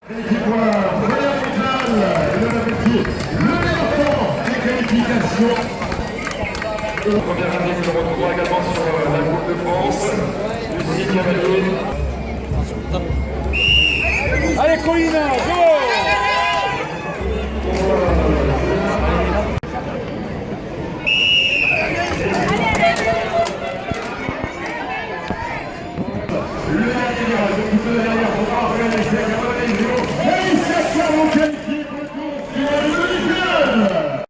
Pour la première finale, et le meilleur temps des qualifications. Première année que l'on retrouvera également sur la Coupe de France. Lucie Cavalier. Allez Colina, go! Le dernier virage, le coup de derrière, on va regarder, c'est la camarade des jours. Et c'est Carlo qualifié pour le tour final de demi-finale.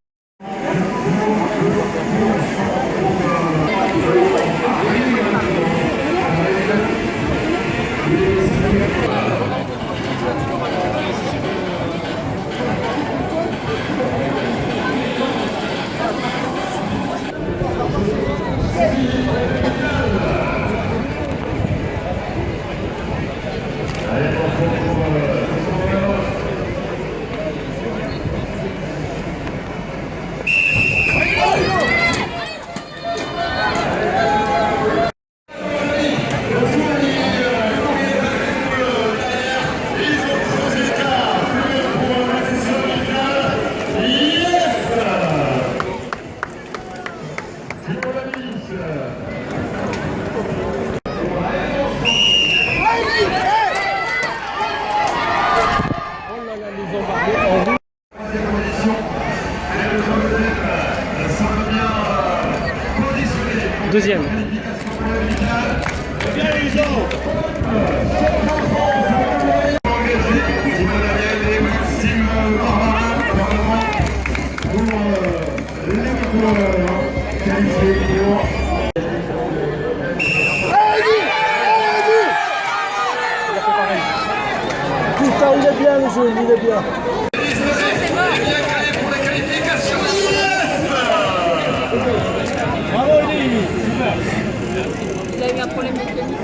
Deuxième. Putain, il est bien le jeu, il est bien. Bravo Elie. Il a eu un problème mécanique.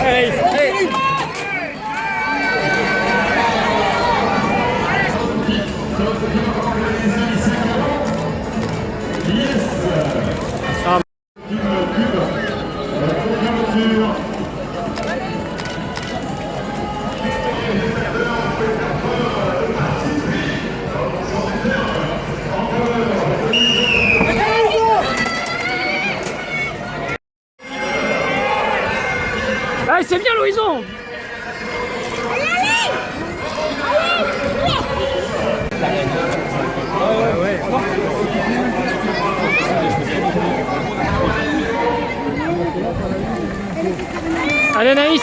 Allez, c'est bien Louison. Allez Anaïs.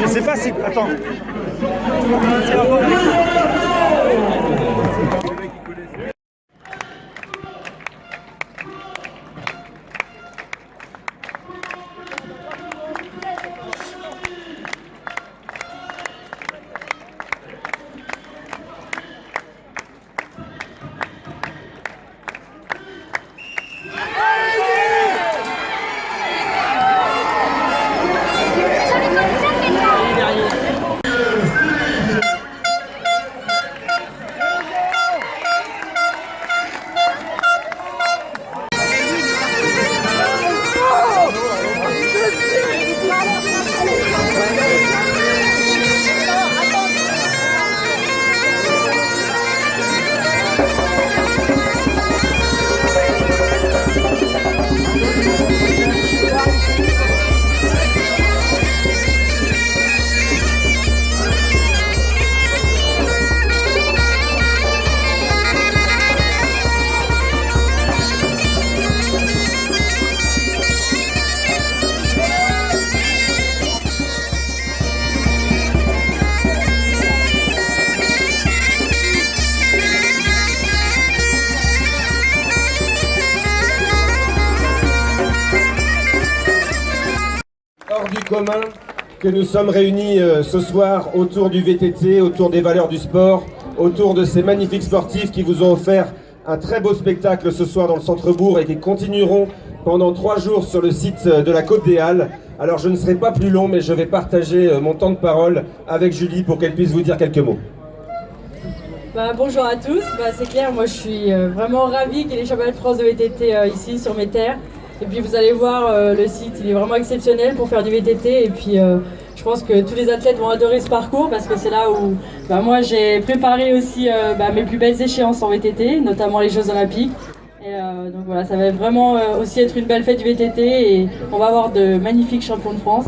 Je sais pas si... Attends. du commun que nous sommes réunis ce soir autour du VTT, autour des valeurs du sport, autour de ces magnifiques sportifs qui vous ont offert un très beau spectacle ce soir dans le centre-bourg et qui continueront pendant 3 jours sur le site de la Côte des Halles. Alors je ne serai pas plus long, mais je vais partager mon temps de parole avec Julie pour qu'elle puisse vous dire quelques mots. Bonjour à tous, c'est clair, moi je suis vraiment ravie qu'il y ait les championnats de France de VTT ici sur mes terres. Et puis vous allez voir, le site il est vraiment exceptionnel pour faire du VTT. Et puis je pense que tous les athlètes vont adorer ce parcours parce que c'est là où moi j'ai préparé aussi mes plus belles échéances en VTT, notamment les Jeux Olympiques. Et donc voilà, ça va vraiment aussi être une belle fête du VTT et on va avoir de magnifiques champions de France.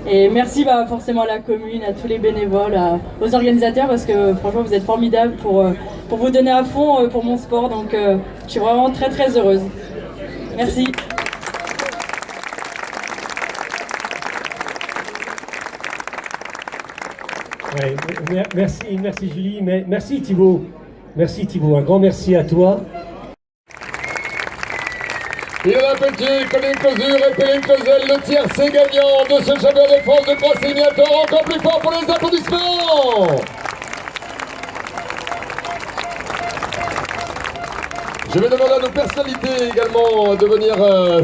Et merci forcément à la commune, à tous les bénévoles, aux organisateurs parce que franchement vous êtes formidables pour vous donner à fond pour mon sport. Donc je suis vraiment très très heureuse. Merci. Ouais, merci Julie, merci Thibaut, un grand merci à toi. Ilona Pelletier, Colline Closure et Perrine Clausel, le tiercé gagnant de ce championnat de France de cross éliminatoire. Encore plus fort pour les applaudissements. Je vais demander à nos personnalités également de venir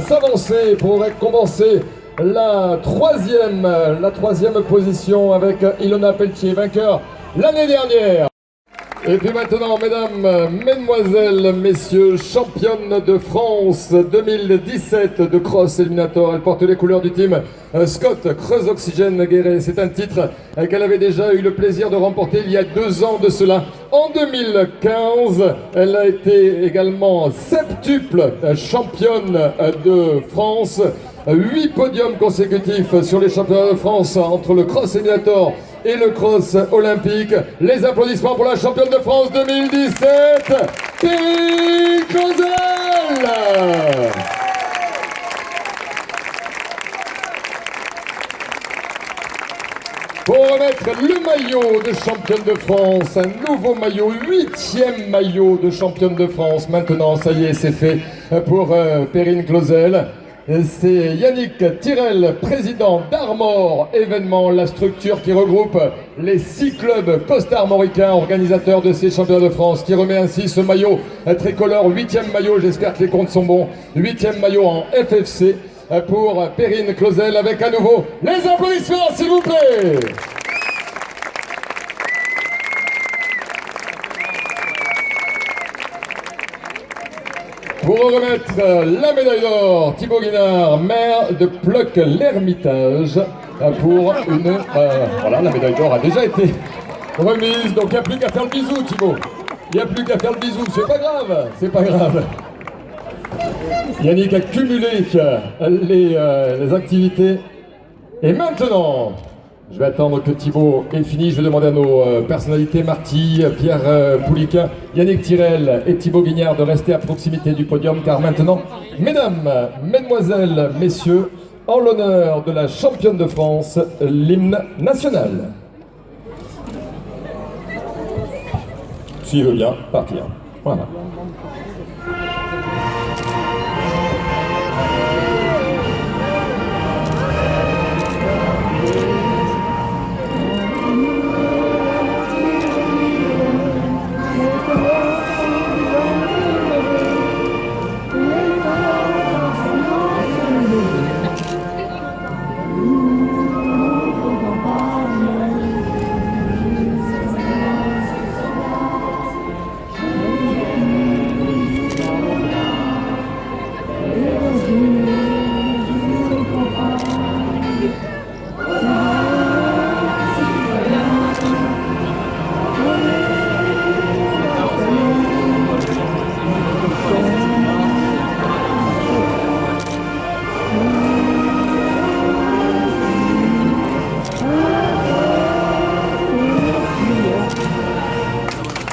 s'avancer pour récompenser la troisième position avec Ilona Pelletier, vainqueur l'année dernière. Et puis maintenant, mesdames, mesdemoiselles, messieurs, championne de France 2017 de cross éliminatoire. Elle porte les couleurs du team Scott Creuse Oxygène Guéret. C'est un titre qu'elle avait déjà eu le plaisir de remporter il y a 2 ans de cela. En 2015, elle a été également septuple championne de France. 8 podiums consécutifs sur les championnats de France entre le cross éliminatoire et le cross olympique. Les applaudissements pour la championne de France 2017, Perrine Clausel. Pour remettre le maillot de championne de France, un nouveau maillot, 8e maillot de championne de France. Maintenant, ça y est, c'est fait pour Perrine Clausel. C'est Yannick Tirel, président d'Armor Événements, la structure qui regroupe les 6 clubs costa-armoricains, organisateurs de ces championnats de France, qui remet ainsi ce maillot tricolore, 8e maillot, j'espère que les comptes sont bons, 8e maillot en FFC pour Perrine Clausel, avec à nouveau les applaudissements s'il vous plaît. Pour remettre la médaille d'or, Thibaut Guinard, maire de Pleuc-l'Hermitage, pour une... voilà, la médaille d'or a déjà été remise, donc il n'y a plus qu'à faire le bisou, Thibaut. Il n'y a plus qu'à faire le bisou, c'est pas grave, c'est pas grave. Yannick a cumulé les activités. Et maintenant, je vais attendre que Thibaut ait fini. Je vais demander à nos personnalités, Marty, Pierre Pouliquin, Yannick Tirel et Thibaut Guignard de rester à proximité du podium. Car maintenant, mesdames, mesdemoiselles, messieurs, en l'honneur de la championne de France, l'hymne national. S'il veut bien partir. Voilà.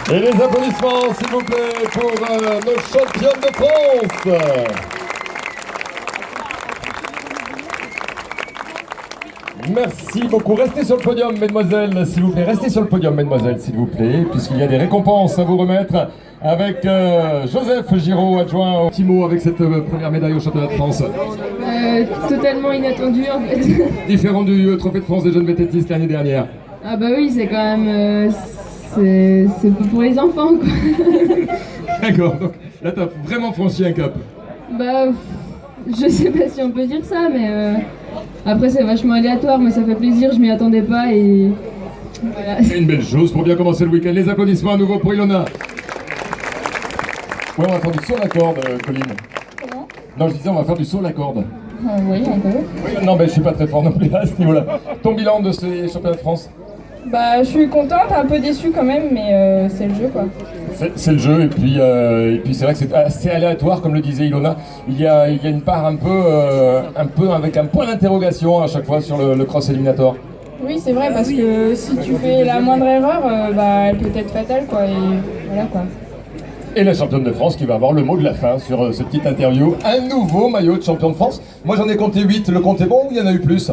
Et les applaudissements, s'il vous plaît, pour nos championnes de France. Merci beaucoup. Restez sur le podium, mesdemoiselles, s'il vous plaît. Restez sur le podium, mesdemoiselles, s'il vous plaît, puisqu'il y a des récompenses à vous remettre avec Joseph Giraud, adjoint au Timo, avec cette première médaille au championnat de France. Totalement inattendu en fait. Différent du Trophée de France des jeunes vététistes l'année dernière. Ah bah oui, c'est quand même... c'est pour les enfants quoi. D'accord, donc là t'as vraiment franchi un cap. Bah, je sais pas si on peut dire ça, mais après c'est vachement aléatoire, mais ça fait plaisir, je m'y attendais pas et voilà. C'est une belle chose pour bien commencer le week-end. Les applaudissements à nouveau pour Ilona. Ouais, on va faire du saut à la corde, Colline. Comment ? Non, je disais on va faire du saut à la corde. Oui, un peu. Oui, non, mais je suis pas très fort non plus à ce niveau-là. Ton bilan de ces championnats de France? Bah, je suis contente, un peu déçue quand même, mais c'est le jeu quoi. C'est le jeu, et puis c'est vrai que c'est assez aléatoire, comme le disait Ilona. Il y a une part un peu avec un point d'interrogation à chaque fois sur le cross éliminator. Oui, c'est vrai, parce que si tu fais la moindre erreur, bah, elle peut être fatale quoi, et voilà quoi. Et la championne de France qui va avoir le mot de la fin sur cette petite interview. Un nouveau maillot de champion de France. Moi j'en ai compté 8, le compte est bon ou il y en a eu plus?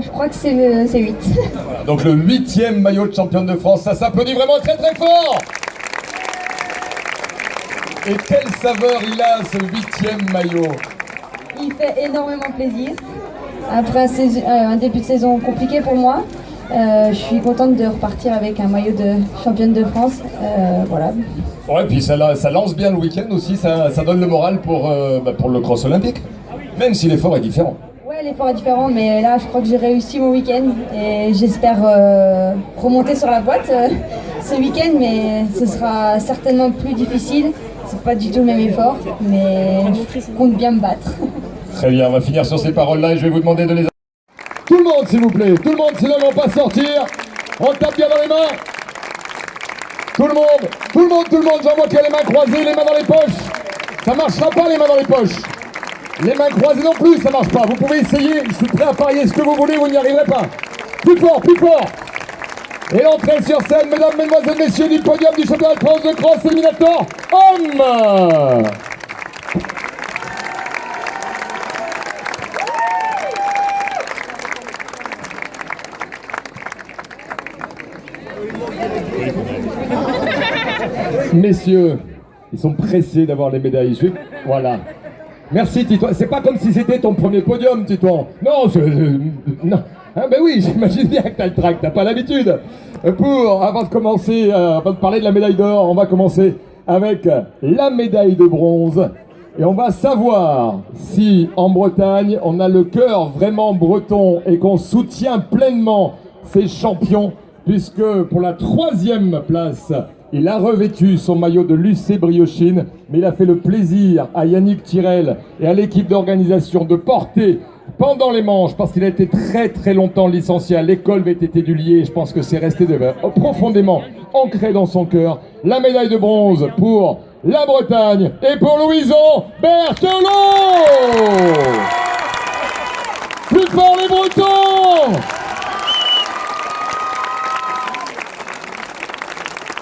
Je crois que c'est 8. Voilà, donc le 8e maillot de championne de France, ça s'applaudit vraiment très très fort. Et quelle saveur il a ce 8e maillot? Il fait énormément plaisir. Après un début de saison compliqué pour moi, je suis contente de repartir avec un maillot de championne de France. Voilà. Ouais, puis ça lance bien le week-end aussi, ça donne le moral pour le cross olympique, même si l'effort est différent. Ouais, l'effort est différent, mais là je crois que j'ai réussi mon week-end et j'espère remonter sur la boîte ce week-end, mais ce sera certainement plus difficile. C'est pas du tout le même effort, mais je compte bien me battre. Très bien, on va finir sur ces paroles-là et je vais vous demander de les... Tout le monde s'il vous plaît, tout le monde, sinon ils vont pas sortir. On tape bien dans les mains. Tout le monde, j'en vois qui a les mains croisées, les mains dans les poches. Ça marchera pas les mains dans les poches. Les mains croisées non plus, ça marche pas. Vous pouvez essayer, je suis prêt à parier ce que vous voulez, vous n'y arriverez pas. Plus fort, plus fort. Et l'entrée sur scène, mesdames, mesdemoiselles, messieurs, du podium du championnat de France de cross éliminator homme. Messieurs, ils sont pressés d'avoir les médailles. Voilà. Merci Titouan. C'est pas comme si c'était ton premier podium, Titouan. Non, non. Ah ben oui, j'imagine bien que t'as le trac, t'as pas l'habitude. Avant de parler de la médaille d'or, on va commencer avec la médaille de bronze. Et on va savoir si en Bretagne, on a le cœur vraiment breton et qu'on soutient pleinement ces champions, puisque pour la 3e place, il a revêtu son maillot de l'UC Briochine, mais il a fait le plaisir à Yannick Tirel et à l'équipe d'organisation de porter pendant les manches, parce qu'il a été très très longtemps licencié à l'école VTT du Lier, je pense que c'est resté profondément ancré dans son cœur, la médaille de bronze pour la Bretagne et pour Louison Berthelot. Plus fort les Bretons.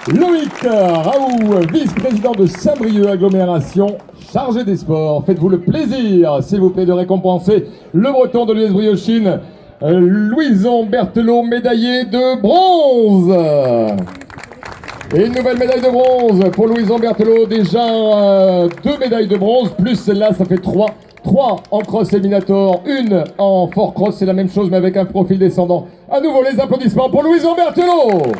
Loïc Raoult, vice-président de Saint-Brieuc Agglomération, chargé des sports. Faites-vous le plaisir, s'il vous plaît, de récompenser le breton de l'US Briochine, Louison Berthelot, médaillé de bronze. Et une nouvelle médaille de bronze pour Louison Berthelot. Déjà 2 médailles de bronze, plus celle-là, ça fait 3. 3 en cross éliminator, 1 en fort cross, c'est la même chose mais avec un profil descendant. À nouveau les applaudissements pour Louison Berthelot.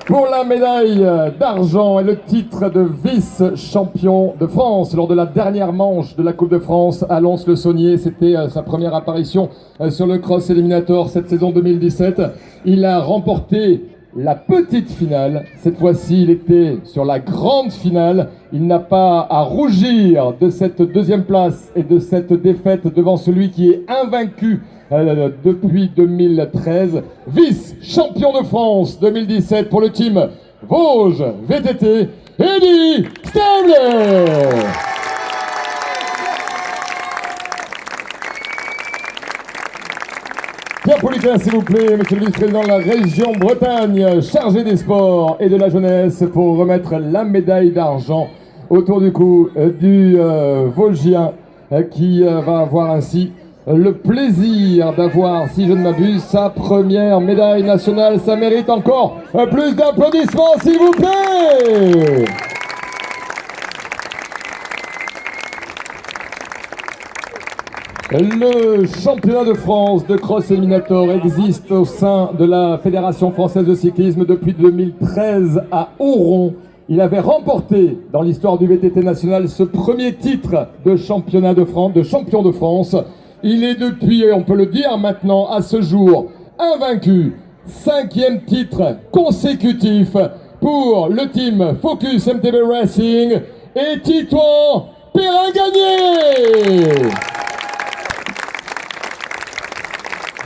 Pour la médaille d'argent et le titre de vice-champion de France lors de la dernière manche de la Coupe de France à Lons-le-Saunier, c'était sa première apparition sur le cross éliminator cette saison 2017. Il a remporté la petite finale. Cette fois-ci, il était sur la grande finale. Il n'a pas à rougir de cette 2e place et de cette défaite devant celui qui est invaincu depuis 2013. Vice-champion de France 2017 pour le team Vosges VTT, Eddy Stabler. Pierre Pouliquin, s'il vous plaît, monsieur le vice-président de la région Bretagne, chargé des sports et de la jeunesse, pour remettre la médaille d'argent autour du cou du Vosgien qui va avoir ainsi le plaisir d'avoir, si je ne m'abuse, sa première médaille nationale. Ça mérite encore plus d'applaudissements, s'il vous plaît. Le championnat de France de cross éliminator existe au sein de la Fédération française de cyclisme depuis 2013 à Auron. Il avait remporté dans l'histoire du VTT national ce premier titre de championnat de France, de champion de France. Il est depuis, on peut le dire maintenant, à ce jour, invaincu. 5e titre consécutif pour le team Focus MTB Racing et Titouan Perrin-Gagné.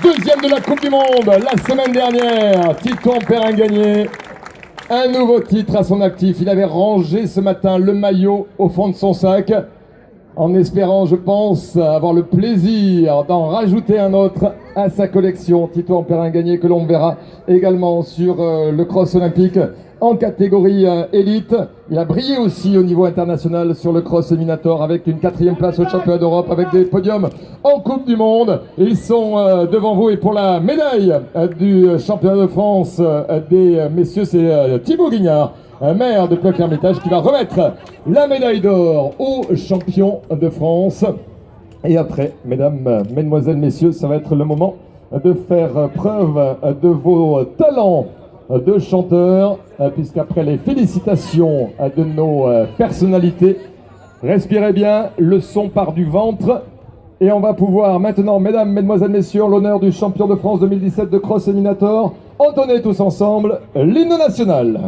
Deuxième de la Coupe du Monde la semaine dernière, Titouan Perrin-Gagné. Un nouveau titre à son actif. Il avait rangé ce matin le maillot au fond de son sac, en espérant, je pense, avoir le plaisir d'en rajouter un autre à sa collection. Titouan Perrin-Gagné que l'on verra également sur le cross olympique en catégorie élite. Il a brillé aussi au niveau international sur le cross éliminator avec une 4e place au championnat d'Europe, avec des podiums en Coupe du Monde. Ils sont devant vous, et pour la médaille du championnat de France des messieurs, c'est Thibaut Guignard, maire de Ploc-l'Hermitage, qui va remettre la médaille d'or aux champions de France. Et après, mesdames, mesdemoiselles, messieurs, ça va être le moment de faire preuve de vos talents de chanteurs, puisqu'après les félicitations de nos personnalités, respirez bien, le son part du ventre, et on va pouvoir maintenant, mesdames, mesdemoiselles, messieurs, l'honneur du champion de France 2017 de cross éliminator, entonner tous ensemble l'hymne national.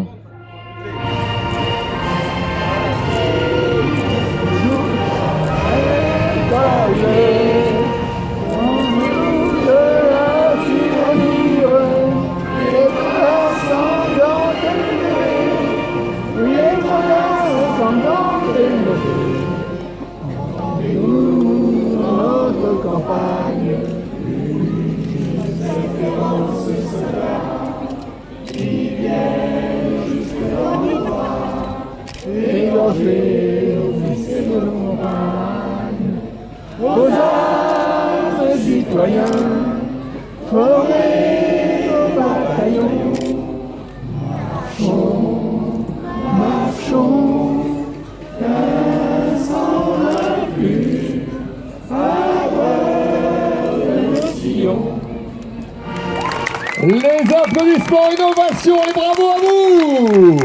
Aux armes citoyens, formés au bataillon, marchons, invaincus, à nos sillons. Les applaudissements, innovation et bravo à vous!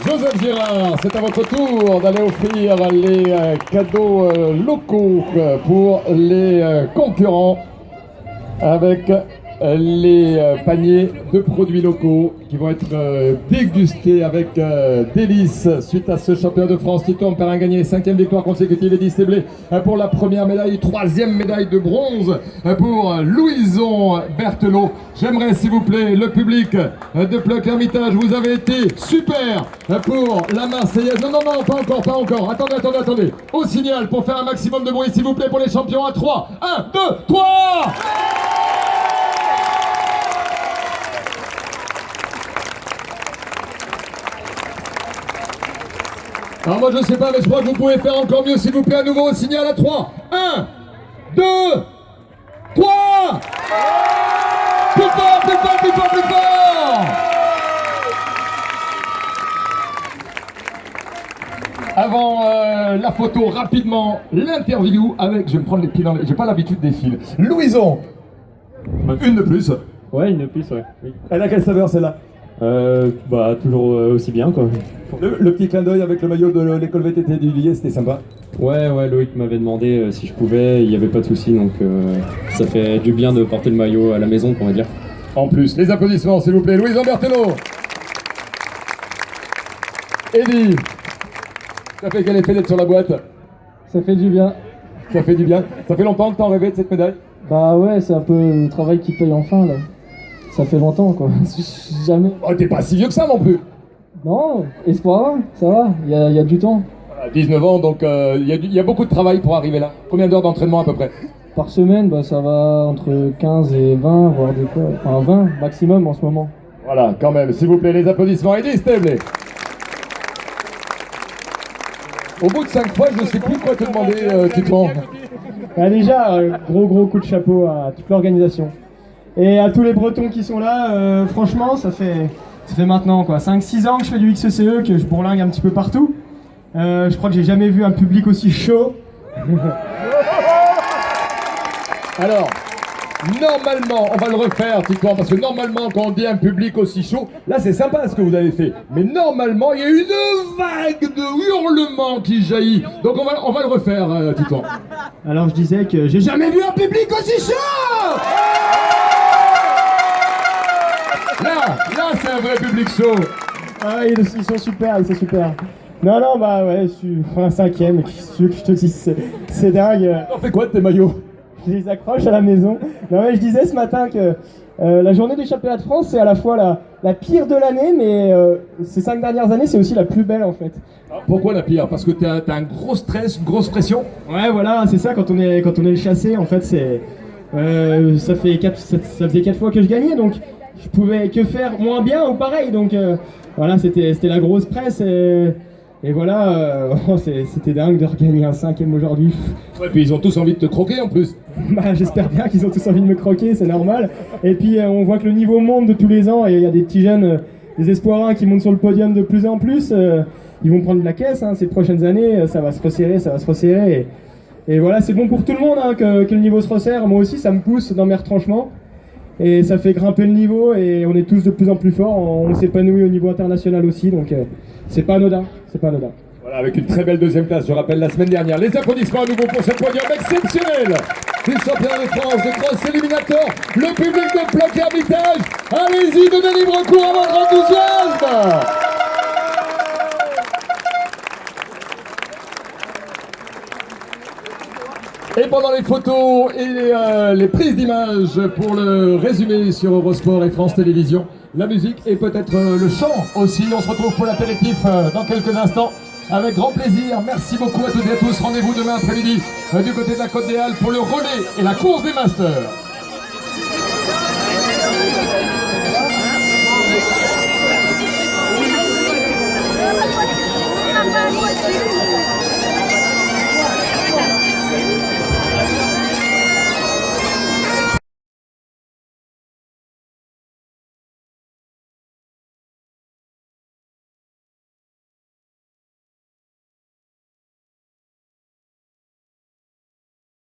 Joseph Girard, c'est à votre tour d'aller offrir les cadeaux locaux pour les concurrents avec les paniers de produits locaux qui vont être dégustés avec délice suite à ce championnat de France. Titouan Perrin-Gagné, 5e victoire consécutive et distribué pour la première médaille, 3e médaille de bronze pour Louison Berthelot. J'aimerais, s'il vous plaît, le public de Ploc-l'Hermitage, vous avez été super pour la Marseillaise. Non, pas encore. Attendez. Au signal pour faire un maximum de bruit, s'il vous plaît, pour les champions à 3. 1, 2, 3! Alors moi je sais pas, mais je crois que vous pouvez faire encore mieux, s'il vous plaît, à nouveau au signal à 3. 1, 2, 3! Plus fort! Avant la photo, rapidement, l'interview avec, je vais me prendre les pieds dans les... J'ai pas l'habitude des fils. Louison! Une de plus. Ouais, une de plus, ouais. Oui. Elle a quelle saveur celle-là? Toujours aussi bien, quoi. Le petit clin d'œil avec le maillot de l'école VTT du Lier, c'était sympa. Ouais, Loïc m'avait demandé si je pouvais, il n'y avait pas de souci, donc ça fait du bien de porter le maillot à la maison, on va dire. En plus, les applaudissements, s'il vous plaît. Louison Berthelot. Eddie, ça fait quel effet d'être sur la boîte? Ça fait du bien. Ça fait du bien. Ça fait longtemps que t'en rêvais de cette médaille? Bah ouais, c'est un peu le travail qui paye enfin, là. Ça fait longtemps, quoi. Jamais. Oh, t'es pas si vieux que ça non plus. Non, espoir, ça va, il y a du temps. Voilà, 19 ans, donc il y a beaucoup de travail pour arriver là. Combien d'heures d'entraînement à peu près? Par semaine, ça va entre 15 et 20, voire des fois... Enfin 20 maximum en ce moment. Voilà, quand même, s'il vous plaît, les applaudissements. Eddie Stevley. Au bout de 5 fois, je ne sais plus quoi te demander, Titouan. Bah déjà, gros coup de chapeau à toute l'organisation. Et à tous les Bretons qui sont là, franchement, ça fait maintenant quoi, 5-6 ans que je fais du XCE, que je bourlingue un petit peu partout. Je crois que j'ai jamais vu un public aussi chaud. Alors, normalement, on va le refaire, Titouan, parce que normalement, quand on dit un public aussi chaud, là c'est sympa ce que vous avez fait. Mais normalement, il y a une vague de hurlements qui jaillit. Donc on va le refaire, Titouan. Alors je disais que j'ai jamais vu un public aussi chaud. Là c'est un vrai public chaud. Ah, ils sont super, Non, bah ouais, je suis un 5ème, qu'est-ce que je te dis, c'est dingue. T'en fais quoi de tes maillots? Je les accroche à la maison. Non mais je disais ce matin que la journée des championnats de France, c'est à la fois la pire de l'année, mais ces 5 dernières années, c'est aussi la plus belle en fait. Pourquoi la pire? Parce que t'as un gros stress, une grosse pression? Ouais, voilà, c'est ça, quand on est le chassé, en fait, c'est... ça faisait 4 fois que je gagnais, donc je pouvais que faire moins bien ou pareil, donc voilà, c'était la grosse presse, et voilà, c'était dingue de regagner un 5ème aujourd'hui. Ouais, puis ils ont tous envie de te croquer en plus. Bah, j'espère bien qu'ils ont tous envie de me croquer, c'est normal. Et puis on voit que le niveau monte de tous les ans, et il y a des petits jeunes, des espoirins qui montent sur le podium de plus en plus. Ils vont prendre de la caisse, hein, ces prochaines années, ça va se resserrer, et voilà, c'est bon pour tout le monde, hein, que le niveau se resserre. Moi aussi, ça me pousse dans mes retranchements, et ça fait grimper le niveau, et on est tous de plus en plus forts, on s'épanouit au niveau international aussi, donc c'est pas anodin. Voilà, avec une très belle deuxième place, je rappelle, la semaine dernière. Les applaudissements à nouveau pour ce podium exceptionnel du championnat de France de cross éliminateur. Le public de Ploc Hermitage, allez-y, donnez libre cours à votre enthousiasme. Et pendant les photos et les prises d'images pour le résumé sur Eurosport et France Télévisions, la musique et peut-être le chant aussi. On se retrouve pour l'apéritif dans quelques instants. Avec grand plaisir, merci beaucoup à toutes et à tous. Rendez-vous demain après-midi du côté de la Côte des Halles pour le relais et la course des Masters.